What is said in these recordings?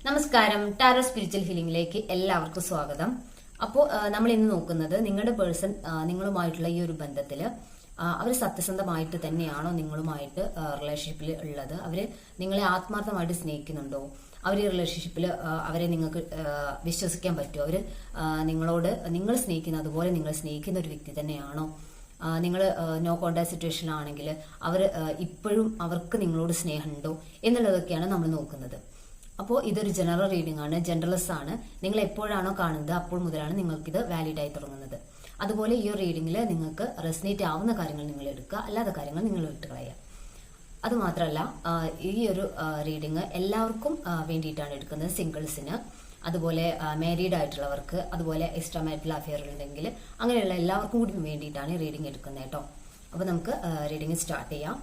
നമസ്കാരം. Tarot spiritual ഹീലിംഗിലേക്ക് എല്ലാവർക്കും സ്വാഗതം. അപ്പോൾ നമ്മൾ ഇന്ന് നോക്കുന്നത് നിങ്ങളുടെ പേഴ്സൺ നിങ്ങളുമായിട്ടുള്ള ഈ ഒരു ബന്ധത്തിൽ അവർ സത്യസന്ധമായിട്ട് തന്നെയാണോ നിങ്ങളുമായിട്ട് റിലേഷൻഷിപ്പിൽ ഉള്ളത്, അവര് നിങ്ങളെ ആത്മാർത്ഥമായിട്ട് സ്നേഹിക്കുന്നുണ്ടോ, അവർ ഈ റിലേഷൻഷിപ്പിൽ അവരെ നിങ്ങൾക്ക് വിശ്വസിക്കാൻ പറ്റുമോ, അവര് നിങ്ങൾ സ്നേഹിക്കുന്ന അതുപോലെ നിങ്ങൾ സ്നേഹിക്കുന്ന ഒരു വ്യക്തി തന്നെയാണോ, നിങ്ങൾ നോ കോണ്ടാക്ട് സിറ്റുവേഷനിലാണെങ്കിൽ അവർ ഇപ്പോഴും അവർക്ക് നിങ്ങളോട് സ്നേഹമുണ്ടോ എന്നുള്ളതൊക്കെയാണ് നമ്മൾ നോക്കുന്നത്. അപ്പോൾ ഇതൊരു ജനറൽ റീഡിംഗ് ആണ്, ജനറൽസ് ആണ്. നിങ്ങൾ എപ്പോഴാണോ കാണുന്നത് അപ്പോൾ മുതലാണ് നിങ്ങൾക്കിത് വാലിഡ് ആയി തുടങ്ങുന്നത്. അതുപോലെ ഈ ഒരു റീഡിംഗിൽ നിങ്ങൾക്ക് റെസനേറ്റ് ആവുന്ന കാര്യങ്ങൾ നിങ്ങൾ എടുക്കുക, അല്ലാത്ത കാര്യങ്ങൾ നിങ്ങൾ വിട്ട് കളയുക. അതുമാത്രമല്ല, ഈ ഒരു റീഡിംഗ് എല്ലാവർക്കും വേണ്ടിയിട്ടാണ് എടുക്കുന്നത്. സിംഗിൾസിന്, അതുപോലെ മാരീഡ് ആയിട്ടുള്ളവർക്ക്, അതുപോലെ എക്സ്ട്രാ മാരിറ്റൽ അഫെയർ ഉണ്ടെങ്കിൽ അങ്ങനെയുള്ള എല്ലാവർക്കും കൂടി വേണ്ടിയിട്ടാണ് ഈ റീഡിംഗ് എടുക്കുന്നത് കേട്ടോ. അപ്പോൾ നമുക്ക് റീഡിംഗ് സ്റ്റാർട്ട് ചെയ്യാം.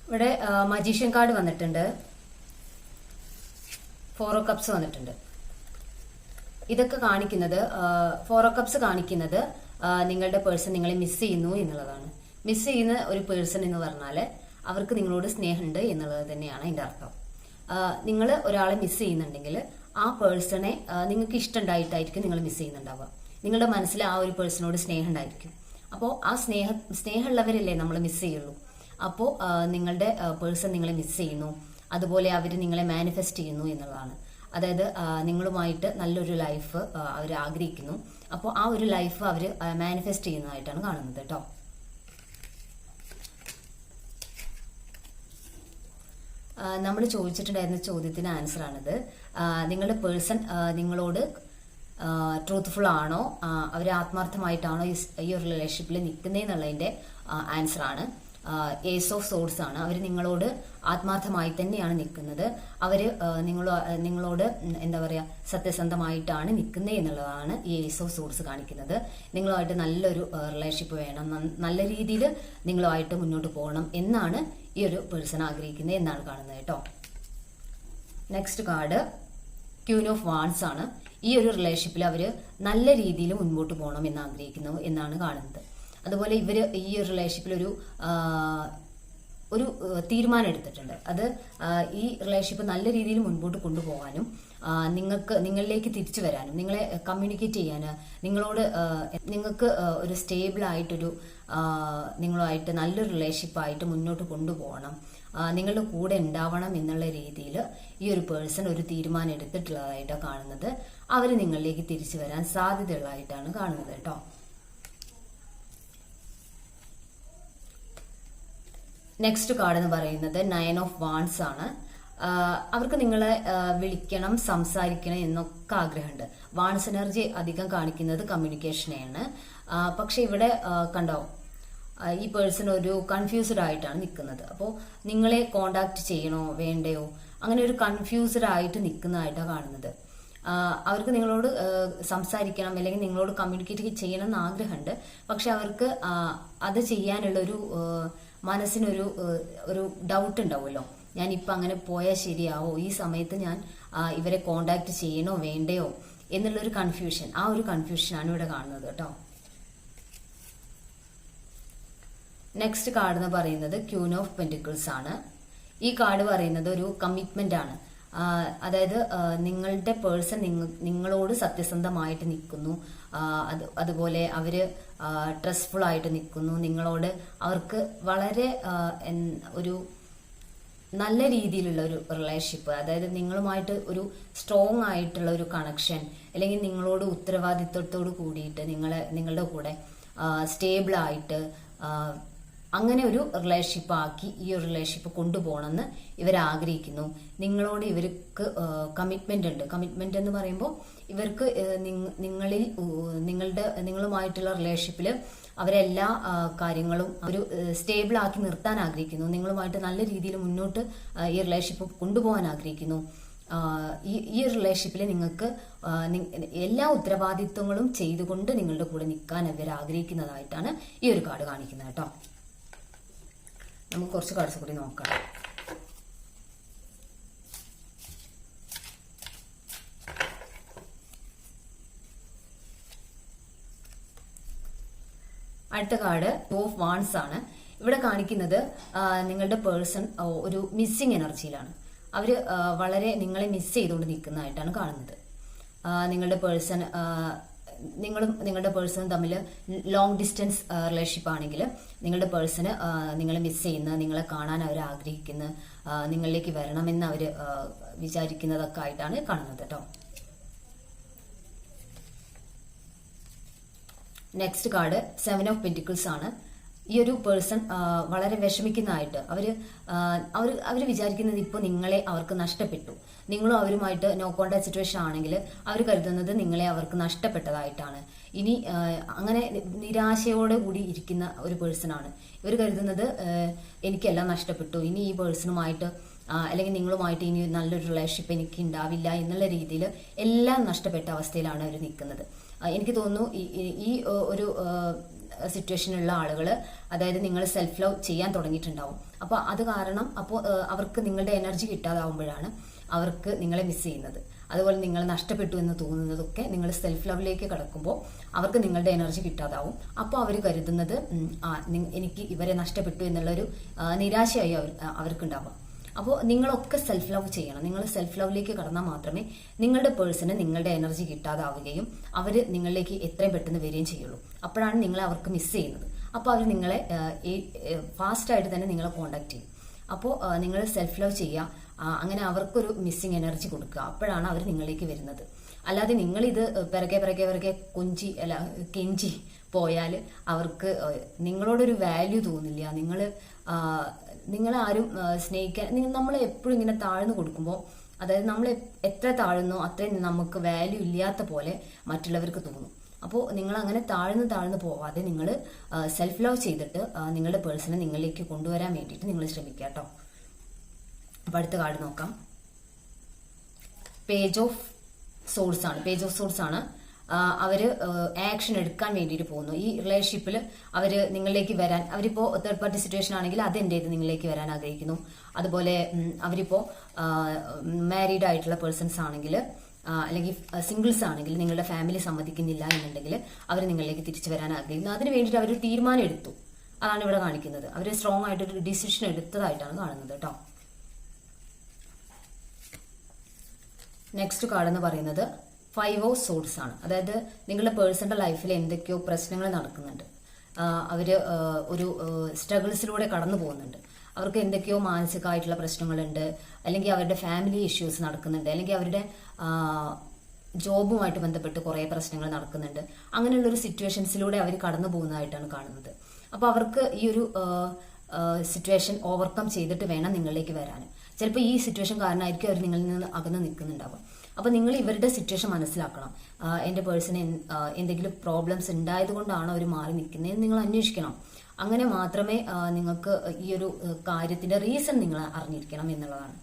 ഇവിടെ മജീഷ്യൻ കാർഡ് വന്നിട്ടുണ്ട്, 4 ഓഫ് കപ്സ് വന്നിട്ടുണ്ട്. ഇതൊക്കെ കാണിക്കുന്നത്, 4 ഓഫ് കപ്സ് കാണിക്കുന്നത് നിങ്ങളുടെ പേഴ്സൺ നിങ്ങളെ മിസ് ചെയ്യുന്നു എന്നുള്ളതാണ്. മിസ് ചെയ്യുന്ന ഒരു പേഴ്സൺ എന്ന് പറഞ്ഞാൽ അവർക്ക് നിങ്ങളോട് സ്നേഹമുണ്ട് എന്നുള്ളത് തന്നെയാണ് അതിന്റെ അർത്ഥം. നിങ്ങൾ ഒരാളെ മിസ് ചെയ്യുന്നുണ്ടെങ്കിൽ ആ പേഴ്സണെ നിങ്ങൾക്ക് ഇഷ്ടമുണ്ടായിട്ടായിരിക്കും നിങ്ങൾ മിസ് ചെയ്യുന്നുണ്ടാവുക. നിങ്ങളുടെ മനസ്സിൽ ആ ഒരു പേഴ്സണോട് സ്നേഹം ഉണ്ടായിരിക്കും. അപ്പോൾ ആ സ്നേഹമുള്ളവരല്ലേ നമ്മൾ മിസ് ചെയ്യുള്ളൂ. അപ്പോൾ നിങ്ങളുടെ പേഴ്സൺ നിങ്ങളെ മിസ് ചെയ്യുന്നു, അതുപോലെ അവർ നിങ്ങളെ മാനിഫെസ്റ്റ് ചെയ്യുന്നു എന്നുള്ളതാണ്. അതായത് നിങ്ങളുമായിട്ട് നല്ലൊരു ലൈഫ് അവർ ആഗ്രഹിക്കുന്നു. അപ്പോൾ ആ ഒരു ലൈഫ് അവർ മാനിഫെസ്റ്റ് ചെയ്യുന്നതായിട്ടാണ് കാണുന്നത് കേട്ടോ. നമ്മൾ ചോദിച്ചിട്ടുണ്ടായിരുന്ന ചോദ്യത്തിന് ആൻസർ ആണിത്. നിങ്ങളുടെ പേഴ്സൺ നിങ്ങളോട് ട്രൂത്ത്ഫുൾ ആണോ, അവർ ആത്മാർത്ഥമായിട്ടാണോ ഈ ഒരു റിലേഷൻഷിപ്പിൽ നിൽക്കുന്നതെന്നുള്ളതിന്റെ ആൻസർ ആണ്. ഏസ് ഓഫ് സോഡ്സ് ആണ്. അവർ നിങ്ങളോട് ആത്മാർത്ഥമായി തന്നെയാണ് നിൽക്കുന്നത്. അവര് നിങ്ങളോട് എന്താ പറയാ, സത്യസന്ധമായിട്ടാണ് നിൽക്കുന്നത് എന്നുള്ളതാണ് ഈ ഏസ് ഓഫ് സോഡ്സ് കാണിക്കുന്നത്. നിങ്ങളുമായിട്ട് നല്ലൊരു റിലേഷൻഷിപ്പ് വേണം, നല്ല രീതിയിൽ നിങ്ങളുമായിട്ട് മുന്നോട്ട് പോകണം എന്നാണ് ഈ ഒരു പേഴ്സൺ ആഗ്രഹിക്കുന്നത് എന്നാണ് കാണുന്നത് കേട്ടോ. Next card queen of wands ആണ്. ഈ ഒരു റിലേഷൻഷിപ്പിൽ അവര് നല്ല രീതിയിൽ മുൻപോട്ട് പോകണം എന്ന് ആഗ്രഹിക്കുന്നു എന്നാണ് കാണുന്നത്. അതുപോലെ ഇവര് ഈ ഒരു റിലേഷൻഷിപ്പിൽ ഒരു തീരുമാനം എടുത്തിട്ടുണ്ട്. അത് ഈ റിലേഷൻഷിപ്പ് നല്ല രീതിയിൽ മുൻപോട്ട് കൊണ്ടുപോകാനും നിങ്ങളിലേക്ക് തിരിച്ചു വരാനും നിങ്ങളെ കമ്മ്യൂണിക്കേറ്റ് ചെയ്യാൻ നിങ്ങൾക്ക് ഒരു സ്റ്റേബിൾ ആയിട്ടൊരു നിങ്ങളുമായിട്ട് നല്ലൊരു റിലേഷൻഷിപ്പായിട്ട് മുന്നോട്ട് കൊണ്ടുപോകണം, നിങ്ങളുടെ കൂടെ ഉണ്ടാവണം എന്നുള്ള രീതിയിൽ ഈ ഒരു പേഴ്സൺ ഒരു തീരുമാനം എടുത്തിട്ടുള്ളതായിട്ടാണ് കാണുന്നത്. അവർ നിങ്ങളിലേക്ക് തിരിച്ചു വരാൻ സാധ്യതയുള്ളതായിട്ടാണ് കാണുന്നത് കേട്ടോ. നെക്സ്റ്റ് കാർഡ് എന്ന് പറയുന്നത് 9 ഓഫ് വാൺസ് ആണ്. അവർക്ക് നിങ്ങളെ വിളിക്കണം, സംസാരിക്കണം എന്നൊക്കെ ആഗ്രഹമുണ്ട്. വാൺസ് എനർജി അധികം കാണിക്കുന്നത് കമ്മ്യൂണിക്കേഷനെയാണ്. പക്ഷെ ഇവിടെ കണ്ടോ, ഈ പേഴ്സൺ ഒരു കൺഫ്യൂസ്ഡ് ആയിട്ടാണ് നിൽക്കുന്നത്. അപ്പോൾ നിങ്ങളെ കോണ്ടാക്ട് ചെയ്യണോ വേണ്ടയോ, അങ്ങനെ ഒരു കൺഫ്യൂസ്ഡ് ആയിട്ട് നിൽക്കുന്നതായിട്ടാണ് കാണുന്നത്. അവർക്ക് നിങ്ങളോട് സംസാരിക്കണം അല്ലെങ്കിൽ നിങ്ങളോട് കമ്മ്യൂണിക്കേറ്റ് ചെയ്യണം എന്ന് ആഗ്രഹമുണ്ട്. പക്ഷെ അവർക്ക് അത് ചെയ്യാനുള്ളൊരു മനസ്സിനൊരു ഡൗട്ട് ഉണ്ടാവുമല്ലോ, ഞാനിപ്പോൾ അങ്ങനെ പോയാൽ ശരിയാവോ, ഈ സമയത്ത് ഞാൻ ഇവരെ കോണ്ടാക്ട് ചെയ്യണോ വേണ്ടയോ എന്നുള്ളൊരു കൺഫ്യൂഷൻ, ആ ഒരു കൺഫ്യൂഷനാണ് ഇവിടെ കാണുന്നത് കേട്ടോ. നെക്സ്റ്റ് കാർഡ് എന്ന് പറയുന്നത് ക്യൂൻ ഓഫ് പെന്റിക്കിൾസ് ആണ്. ഈ കാർഡ് പറയുന്നത് ഒരു കമ്മിറ്റ്മെന്റ് ആണ്. അതായത് നിങ്ങളുടെ പേഴ്സൺ നിങ്ങളോട് സത്യസന്ധമായിട്ട് നിൽക്കുന്നു, അതുപോലെ അവര് ട്രസ്റ്റ്ഫുൾ ആയിട്ട് നിൽക്കുന്നു നിങ്ങളോട്. അവർക്ക് വളരെ ഒരു നല്ല രീതിയിലുള്ള ഒരു റിലേഷൻഷിപ്പ്, അതായത് നിങ്ങളുമായിട്ട് ഒരു സ്ട്രോങ് ആയിട്ടുള്ള ഒരു കണക്ഷൻ, അല്ലെങ്കിൽ നിങ്ങളോട് ഉത്തരവാദിത്വത്തോട് കൂടിയിട്ട് നിങ്ങളുടെ കൂടെ സ്റ്റേബിൾ ആയിട്ട് അങ്ങനെ ഒരു റിലേഷൻഷിപ്പ് ആക്കി ഈ ഒരു റിലേഷൻഷിപ്പ് കൊണ്ടുപോകണമെന്ന് ഇവർ ആഗ്രഹിക്കുന്നു. നിങ്ങളോട് ഇവർക്ക് കമ്മിറ്റ്മെന്റ് ഉണ്ട്. കമ്മിറ്റ്മെന്റ് എന്ന് പറയുമ്പോൾ ഇവർക്ക് നിങ്ങളുമായിട്ടുള്ള റിലേഷൻഷിപ്പിൽ അവരെല്ലാ കാര്യങ്ങളും ഒരു സ്റ്റേബിൾ ആക്കി നിർത്താൻ ആഗ്രഹിക്കുന്നു. നിങ്ങളുമായിട്ട് നല്ല രീതിയിൽ മുന്നോട്ട് ഈ റിലേഷൻഷിപ്പ് കൊണ്ടുപോകാൻ ആഗ്രഹിക്കുന്നു. ഈ റിലേഷൻഷിപ്പിൽ നിങ്ങൾക്ക് എല്ലാ ഉത്തരവാദിത്വങ്ങളും ചെയ്തുകൊണ്ട് നിങ്ങളുടെ കൂടെ നിൽക്കാൻ ഇവർ ആഗ്രഹിക്കുന്നതായിട്ടാണ് ഈ ഒരു കാർഡ് കാണിക്കുന്നത് കേട്ടോ. നമുക്ക് കുറച്ച് കാർഡ്സ് കൂടി നോക്കാം. അടുത്ത കാർഡ് ഓഫ് വാൺസ് ആണ്. ഇവിടെ കാണിക്കുന്നത് നിങ്ങളുടെ പേഴ്സൺ ഒരു മിസ്സിംഗ് എനർജിയിലാണ്. അവര് വളരെ നിങ്ങളെ മിസ് ചെയ്തുകൊണ്ട് നിൽക്കുന്നതായിട്ടാണ് കാണുന്നത്. നിങ്ങളുടെ പേഴ്സൺ നിങ്ങളുടെ പേഴ്സണും തമ്മിൽ ലോങ് ഡിസ്റ്റൻസ് റിലേഷൻഷിപ്പ് ആണെങ്കിൽ നിങ്ങളുടെ പേഴ്സണ് നിങ്ങളെ മിസ് ചെയ്യുന്ന, നിങ്ങളെ കാണാൻ അവർ ആഗ്രഹിക്കുന്ന, നിങ്ങളിലേക്ക് വരണമെന്ന് അവർ വിചാരിക്കുന്നതൊക്കെ ആയിട്ടാണ് കാണുന്നത് കേട്ടോ. നെക്സ്റ്റ് കാർഡ് 7 ഓഫ് പെന്റിക്കിൾസ് ആണ്. ഈ ഒരു പേഴ്സൺ വളരെ വിഷമിക്കുന്നതായിട്ട് അവര് വിചാരിക്കുന്നത് ഇപ്പോൾ നിങ്ങളെ അവർക്ക് നഷ്ടപ്പെട്ടു. നിങ്ങളും അവരുമായിട്ട് നോ കോണ്ടാക്ട് സിറ്റുവേഷൻ ആണെങ്കിൽ അവർ കരുതുന്നത് നിങ്ങളെ അവർക്ക് നഷ്ടപ്പെട്ടതായിട്ടാണ്. ഇനി അങ്ങനെ നിരാശയോടെ കൂടി ഇരിക്കുന്ന ഒരു പേഴ്സൺ ആണ്. ഇവർ കരുതുന്നത് എനിക്കെല്ലാം നഷ്ടപ്പെട്ടു, ഇനി ഈ പേഴ്സണുമായിട്ട് അല്ലെങ്കിൽ നിങ്ങളുമായിട്ട് ഇനി നല്ലൊരു റിലേഷൻഷിപ്പ് എനിക്ക് ഉണ്ടാവില്ല എന്നുള്ള രീതിയിൽ എല്ലാം നഷ്ടപ്പെട്ട അവസ്ഥയിലാണ് അവർ നിൽക്കുന്നത്. എനിക്ക് തോന്നുന്നു ഈ ഒരു സിറ്റുവേഷനുള്ള ആളുകൾ, അതായത് നിങ്ങൾ സെൽഫ് ലവ് ചെയ്യാൻ തുടങ്ങിയിട്ടുണ്ടാവും. അപ്പോൾ അത് കാരണം അവർക്ക് നിങ്ങളുടെ എനർജി കിട്ടാതാവുമ്പോഴാണ് അവർക്ക് നിങ്ങളെ മിസ് ചെയ്യുന്നത്. അതുപോലെ നിങ്ങൾ നഷ്ടപ്പെട്ടു എന്ന് തോന്നുന്നതൊക്കെ നിങ്ങൾ സെൽഫ് ലവിലേക്ക് കടക്കുമ്പോൾ അവർക്ക് നിങ്ങളുടെ എനർജി കിട്ടാതാവും. അപ്പോൾ അവർ കരുതുന്നത് എനിക്ക് ഇവരെ നഷ്ടപ്പെട്ടു എന്നുള്ളൊരു നിരാശയായി അവർക്കുണ്ടാവാം. അപ്പോൾ നിങ്ങളൊക്കെ സെൽഫ് ലവ് ചെയ്യണം. നിങ്ങൾ സെൽഫ് ലവിലേക്ക് കടന്നാൽ മാത്രമേ നിങ്ങളുടെ പേഴ്സണ് നിങ്ങളുടെ എനർജി കിട്ടാതാവുകയും അവർ നിങ്ങളിലേക്ക് എത്രയും പെട്ടെന്ന് വരികയും ചെയ്യുള്ളൂ. അപ്പോഴാണ് നിങ്ങളെ അവർക്ക് മിസ് ചെയ്യുന്നത്. അപ്പോൾ അവർ നിങ്ങളെ ഫാസ്റ്റായിട്ട് തന്നെ നിങ്ങളെ കോണ്ടാക്ട് ചെയ്യും. അപ്പോൾ നിങ്ങൾ സെൽഫ് ലവ് ചെയ്യുക, അങ്ങനെ അവർക്കൊരു മിസ്സിങ് എനർജി കൊടുക്കുക. അപ്പോഴാണ് അവർ നിങ്ങളിലേക്ക് വരുന്നത്. അല്ലാതെ നിങ്ങളിത് പിറകെ കെഞ്ചി പോയാൽ അവർക്ക് നിങ്ങളോടൊരു വാല്യൂ തോന്നില്ല. നിങ്ങളെ ആരും സ്നേഹിക്കാൻ, നമ്മളെ എപ്പോഴും ഇങ്ങനെ താഴ്ന്നു കൊടുക്കുമ്പോൾ, അതായത് നമ്മൾ എത്ര താഴ്ന്നോ അത്രയും നമുക്ക് വാല്യൂ ഇല്ലാത്ത പോലെ മറ്റുള്ളവർക്ക് തോന്നും. അപ്പോൾ നിങ്ങൾ അങ്ങനെ താഴ്ന്നു പോവാതെ നിങ്ങൾ സെൽഫ് ലവ് ചെയ്തിട്ട് നിങ്ങളുടെ പേഴ്സണെ നിങ്ങളിലേക്ക് കൊണ്ടുവരാൻ വേണ്ടിയിട്ട് നിങ്ങൾ ശ്രമിക്കുക കേട്ടോ. അപ്പൊ അടുത്ത കാർഡ് നോക്കാം. പേജ് ഓഫ് സോഴ്സ് ആണ്. അവര് ആക്ഷൻ എടുക്കാൻ വേണ്ടിയിട്ട് പോകുന്നു. ഈ റിലേഷൻഷിപ്പിൽ അവര് നിങ്ങളിലേക്ക് വരാൻ, അവരിപ്പോ തേർഡ് പാർട്ടി സിറ്റുവേഷൻ ആണെങ്കിൽ അത് എന്റേത് നിങ്ങളിലേക്ക് വരാൻ ആഗ്രഹിക്കുന്നു. അതുപോലെ അവരിപ്പോ മാരീഡ് ആയിട്ടുള്ള പേഴ്സൺസ് ആണെങ്കിൽ അല്ലെങ്കിൽ സിംഗിൾസ് ആണെങ്കിൽ നിങ്ങളുടെ ഫാമിലി സമ്മതിക്കുന്നില്ല എന്നുണ്ടെങ്കിൽ അവർ നിങ്ങളിലേക്ക് തിരിച്ചു വരാൻ ആഗ്രഹിക്കുന്നു. അതിന് വേണ്ടിയിട്ട് അവർ തീരുമാനം എടുത്തു. അതാണ് ഇവിടെ കാണിക്കുന്നത്. അവർ സ്ട്രോങ് ആയിട്ടൊരു ഡിസിഷൻ എടുത്തതായിട്ടാണ് കാണുന്നത് കേട്ടോ. നെക്സ്റ്റ് കാർഡ് എന്ന് പറയുന്നത് 5 ഓഫ് സോർഡ്സ് ആണ്. അതായത് നിങ്ങളുടെ പേഴ്സണൽ ലൈഫിൽ എന്തൊക്കെയോ പ്രശ്നങ്ങൾ നടക്കുന്നുണ്ട്. അവര് ഒരു സ്ട്രഗിൾസിലൂടെ കടന്നു പോകുന്നുണ്ട്. അവർക്ക് എന്തൊക്കെയോ മാനസികമായിട്ടുള്ള പ്രശ്നങ്ങളുണ്ട്, അല്ലെങ്കിൽ അവരുടെ ഫാമിലി ഇഷ്യൂസ് നടക്കുന്നുണ്ട്, അല്ലെങ്കിൽ അവരുടെ ജോബുമായിട്ട് ബന്ധപ്പെട്ട് കുറെ പ്രശ്നങ്ങൾ നടക്കുന്നുണ്ട്. അങ്ങനെയുള്ള ഒരു സിറ്റുവേഷൻസിലൂടെ അവർ കടന്നു പോകുന്നതായിട്ടാണ് കാണുന്നത്. അപ്പൊ അവർക്ക് ഈ ഒരു സിറ്റുവേഷൻ ഓവർകം ചെയ്തിട്ട് വേണം നിങ്ങളിലേക്ക് വരാൻ. ചിലപ്പോൾ ഈ സിറ്റുവേഷൻ കാരണമായിരിക്കും അവർ നിങ്ങളിൽ നിന്ന് അകന്ന് നിൽക്കുന്നുണ്ടാവും. അപ്പൊ നിങ്ങൾ ഇവരുടെ സിറ്റുവേഷൻ മനസ്സിലാക്കണം. എന്റെ പേഴ്സണ് എന്തെങ്കിലും പ്രോബ്ലംസ് ഉണ്ടായത് കൊണ്ടാണോ അവർ മാറി നിൽക്കുന്നത് നിങ്ങൾ അന്വേഷിക്കണം. അങ്ങനെ മാത്രമേ നിങ്ങൾക്ക് ഈ ഒരു കാര്യത്തിന്റെ റീസൺ നിങ്ങൾ അറിഞ്ഞിരിക്കണം എന്നുള്ളതാണ്.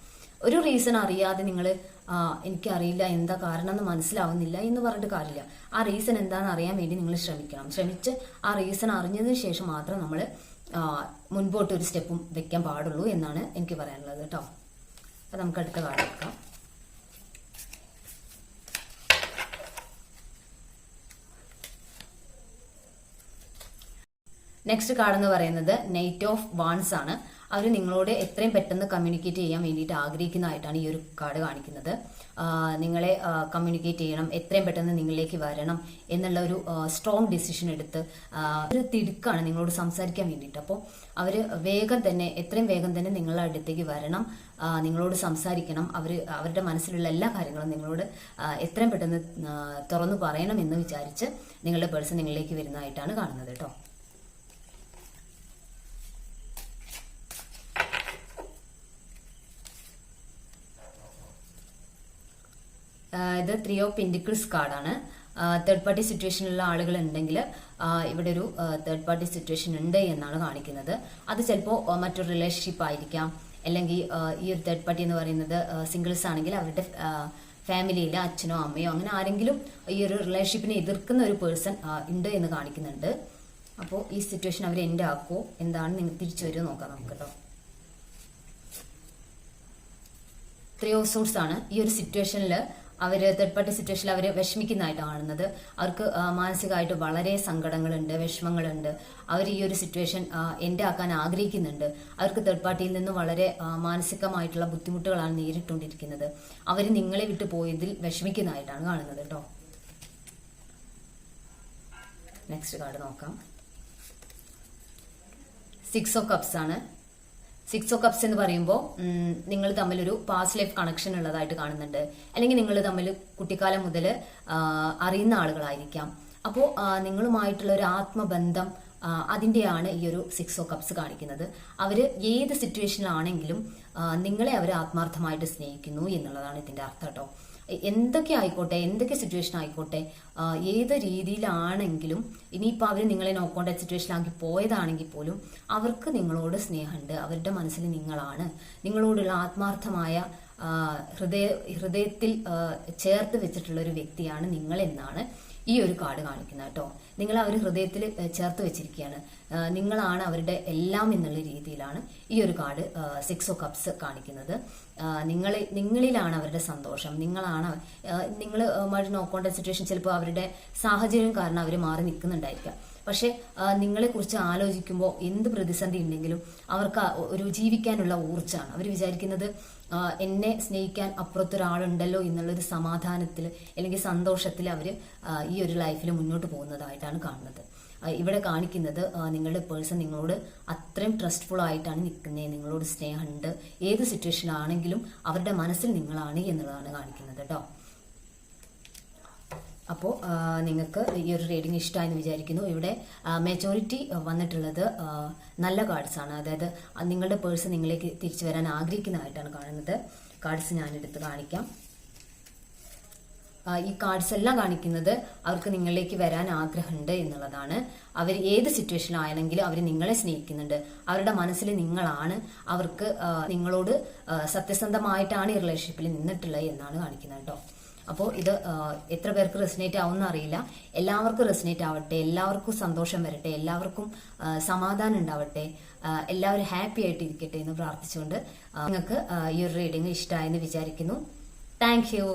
ഒരു റീസൺ അറിയാതെ നിങ്ങൾ എനിക്കറിയില്ല എന്താ കാരണം എന്ന് മനസ്സിലാവുന്നില്ല എന്ന് പറഞ്ഞിട്ട് കാര്യമില്ല. ആ റീസൺ എന്താണെന്ന് അറിയാൻ വേണ്ടി നിങ്ങൾ ശ്രമിച്ച് ആ റീസൺ അറിഞ്ഞതിന് ശേഷം മാത്രം നമ്മൾ മുൻപോട്ട് ഒരു സ്റ്റെപ്പും വെക്കാൻ പാടുള്ളൂ എന്നാണ് എനിക്ക് പറയാനുള്ളത് കേട്ടോ. അപ്പൊ നമുക്ക് അടുത്ത കാർഡ് എടുക്കാം. നെക്സ്റ്റ് കാർഡ് എന്ന് പറയുന്നത് നൈറ്റ് ഓഫ് വാൺസ് ആണ്. അവർ നിങ്ങളോട് എത്രയും പെട്ടെന്ന് കമ്മ്യൂണിക്കേറ്റ് ചെയ്യാൻ വേണ്ടിയിട്ട് ആഗ്രഹിക്കുന്നതായിട്ടാണ് ഈ ഒരു കാർഡ് കാണിക്കുന്നത്. നിങ്ങളെ കമ്മ്യൂണിക്കേറ്റ് ചെയ്യണം, എത്രയും പെട്ടെന്ന് നിങ്ങളിലേക്ക് വരണം എന്നുള്ള ഒരു സ്ട്രോങ് ഡിസിഷൻ എടുത്ത് ഒരു തിടുക്കാണ് നിങ്ങളോട് സംസാരിക്കാൻ വേണ്ടിയിട്ട്. അപ്പോൾ അവര് എത്രയും വേഗം തന്നെ നിങ്ങളുടെ അടുത്തേക്ക് വരണം, നിങ്ങളോട് സംസാരിക്കണം. അവരുടെ മനസ്സിലുള്ള എല്ലാ കാര്യങ്ങളും നിങ്ങളോട് എത്രയും പെട്ടെന്ന് തുറന്നു പറയണം എന്ന് വിചാരിച്ച് നിങ്ങളുടെ പേഴ്സൺ നിങ്ങളിലേക്ക് വരുന്നതായിട്ടാണ് കാണുന്നത് കേട്ടോ. ഇത് 3 ഓഫ് പെന്റിക്കിൾസ് കാർഡാണ്. തേർഡ് പാർട്ടി സിറ്റുവേഷനിലുള്ള ആളുകൾ ഉണ്ടെങ്കിൽ ഇവിടെ ഒരു തേർഡ് പാർട്ടി സിറ്റുവേഷൻ ഉണ്ട് എന്നാണ് കാണിക്കുന്നത്. അത് ചിലപ്പോൾ മറ്റൊരു റിലേഷൻഷിപ്പ് ആയിരിക്കാം, അല്ലെങ്കിൽ ഈ ഒരു തേർഡ് പാർട്ടി എന്ന് പറയുന്നത് സിംഗിൾസ് ആണെങ്കിൽ അവരുടെ ഫാമിലിയിൽ അച്ഛനോ അമ്മയോ അങ്ങനെ ആരെങ്കിലും ഈ ഒരു റിലേഷൻഷിപ്പിനെ എതിർക്കുന്ന ഒരു പേഴ്സൺ ഉണ്ട് എന്ന് കാണിക്കുന്നുണ്ട്. അപ്പോൾ ഈ സിറ്റുവേഷൻ അവർ എൻഡ് ആക്കുമോ, എന്താണ് നിങ്ങൾ തിരിച്ചു വരുമോ നോക്കാം നമുക്ക് കേട്ടോ. 3 ഓഫ് സോർട്സ് ആണ്. ഈ ഒരു സിറ്റുവേഷനിൽ അവര് തേർഡ് പാർട്ടി സിറ്റുവേഷനിൽ അവർ വിഷമിക്കുന്നതായിട്ടാണ് കാണുന്നത്. അവർക്ക് മാനസികമായിട്ട് വളരെ സങ്കടങ്ങളുണ്ട്, വിഷമങ്ങളുണ്ട്. അവർ ഈ ഒരു സിറ്റുവേഷൻ എൻഡ് ആക്കാൻ ആഗ്രഹിക്കുന്നുണ്ട്. അവർക്ക് തേർഡ് പാർട്ടിയിൽ നിന്ന് വളരെ മാനസികമായിട്ടുള്ള ബുദ്ധിമുട്ടുകളാണ് നേരിട്ടുകൊണ്ടിരിക്കുന്നത്. അവർ നിങ്ങളെ വിട്ടു പോയതിൽ വിഷമിക്കുന്നതായിട്ടാണ് കാണുന്നത് കേട്ടോ. നെക്സ്റ്റ് കാർഡ് നോക്കാം. 6 ഓഫ് കപ്സ് ആണ്. 6 ഓഫ് കപ്സ് എന്ന് പറയുമ്പോൾ നിങ്ങൾ തമ്മിൽ ഒരു പാസ്റ്റ് ലൈഫ് കണക്ഷൻ ഉള്ളതായിട്ട് കാണുന്നുണ്ട്. അല്ലെങ്കിൽ നിങ്ങൾ തമ്മിൽ കുട്ടിക്കാലം മുതൽ അറിയുന്ന ആളുകളായിരിക്കാം. അപ്പോൾ നിങ്ങളുമായിട്ടുള്ള ഒരു ആത്മബന്ധം അതിന്റെയാണ് ഈ ഒരു 6 ഓഫ് കപ്സ് കാണിക്കുന്നത്. അവര് ഏത് സിറ്റുവേഷനിലാണെങ്കിലും നിങ്ങളെ അവർ ആത്മാർത്ഥമായിട്ട് സ്നേഹിക്കുന്നു എന്നുള്ളതാണ് ഇതിന്റെ അർത്ഥം കേട്ടോ. എന്തൊക്കെ ആയിക്കോട്ടെ, എന്തൊക്കെ സിറ്റുവേഷൻ ആയിക്കോട്ടെ, ഏത് രീതിയിലാണെങ്കിലും ഇനിയിപ്പോൾ അവർ നിങ്ങളെ നോ കോണ്ടാക്ട് സിറ്റുവേഷനിലാക്കി പോയതാണെങ്കിൽ പോലും അവർക്ക് നിങ്ങളോട് സ്നേഹമുണ്ട്. അവരുടെ മനസ്സിൽ നിങ്ങളാണ്. നിങ്ങളോടുള്ള ആത്മാർത്ഥമായ ഹൃദയത്തിൽ ചേർത്ത് വെച്ചിട്ടുള്ള ഒരു വ്യക്തിയാണ് നിങ്ങൾ എന്നാണ് ഈ ഒരു കാർഡ് കാണിക്കുന്നത് കേട്ടോ. നിങ്ങൾ അവർ ഹൃദയത്തിൽ ചേർത്ത് വെച്ചിരിക്കുകയാണ്. നിങ്ങളാണ് അവരുടെ എല്ലാം എന്നുള്ള രീതിയിലാണ് ഈ ഒരു കാർഡ് 6 ഓഫ് കപ്സ് കാണിക്കുന്നത്. നിങ്ങളിലാണ് അവരുടെ സന്തോഷം. നിങ്ങൾ നോക്കേണ്ട സിറ്റുവേഷൻ ചിലപ്പോൾ അവരുടെ സാഹചര്യം കാരണം അവർ മാറി നിൽക്കുന്നുണ്ടായിരിക്കാം. പക്ഷെ നിങ്ങളെ കുറിച്ച് ആലോചിക്കുമ്പോൾ എന്ത് പ്രതിസന്ധി ഉണ്ടെങ്കിലും അവർക്ക് ഒരു ജീവിക്കാനുള്ള ഊർജ്ജമാണ്. അവർ വിചാരിക്കുന്നത് എന്നെ സ്നേഹിക്കാൻ അപ്പുറത്തൊരാളുണ്ടല്ലോ എന്നുള്ളൊരു സമാധാനത്തിൽ അല്ലെങ്കിൽ സന്തോഷത്തിൽ അവർ ഈ ഒരു ലൈഫിൽ മുന്നോട്ട് പോകുന്നതായിട്ടാണ് കാണുന്നത്. ഇവിടെ കാണിക്കുന്നത് നിങ്ങളുടെ പേഴ്സൺ നിങ്ങളോട് അത്രയും ട്രസ്റ്റ്ഫുൾ ആയിട്ടാണ് നിൽക്കുന്നത്. നിങ്ങളോട് സ്നേഹമുണ്ട്. ഏത് സിറ്റുവേഷനിലാണെങ്കിലും അവരുടെ മനസ്സിൽ നിങ്ങളാണ് എന്നുള്ളതാണ് കാണിക്കുന്നത് കേട്ടോ. അപ്പോൾ നിങ്ങൾക്ക് ഈ ഒരു റീഡിംഗ് ഇഷ്ടമായെന്ന് വിചാരിക്കുന്നു. ഇവിടെ മെജോറിറ്റി വന്നിട്ടുള്ളത് നല്ല കാർഡ്സ് ആണ്. അതായത് നിങ്ങളുടെ പേഴ്സൺ നിങ്ങളിലേക്ക് തിരിച്ചു വരാൻ ആഗ്രഹിക്കുന്നതായിട്ടാണ് കാണുന്നത്. കാർഡ്സ് ഞാനെടുത്ത് കാണിക്കാം. ഈ കാർഡ്സ് എല്ലാം കാണിക്കുന്നത് അവർക്ക് നിങ്ങളിലേക്ക് വരാൻ ആഗ്രഹമുണ്ട് എന്നുള്ളതാണ്. അവർ ഏത് സിറ്റുവേഷനിലാണെങ്കിലും അവർ നിങ്ങളെ സ്നേഹിക്കുന്നുണ്ട്. അവരുടെ മനസ്സിൽ നിങ്ങളാണ്. അവർക്ക് നിങ്ങളോട് സത്യസന്ധമായിട്ടാണ് ഈ റിലേഷൻഷിപ്പിൽ നിന്നിട്ടുള്ളത് എന്നാണ് കാണിക്കുന്നത് കേട്ടോ. അപ്പോൾ ഇത് എത്ര പേർക്ക് റെസിനേറ്റ് ആവുമെന്ന് അറിയില്ല. എല്ലാവർക്കും റെസിനേറ്റ് ആവട്ടെ, എല്ലാവർക്കും സന്തോഷം വരട്ടെ, എല്ലാവർക്കും സമാധാനം ഉണ്ടാവട്ടെ, എല്ലാവരും ഹാപ്പി ആയിട്ട് ഇരിക്കട്ടെ എന്ന് പ്രാർത്ഥിച്ചുകൊണ്ട് നിങ്ങൾക്ക് ഈ ഒരു റീഡിംഗ് ഇഷ്ടമായെന്ന് വിചാരിക്കുന്നു. Thank you.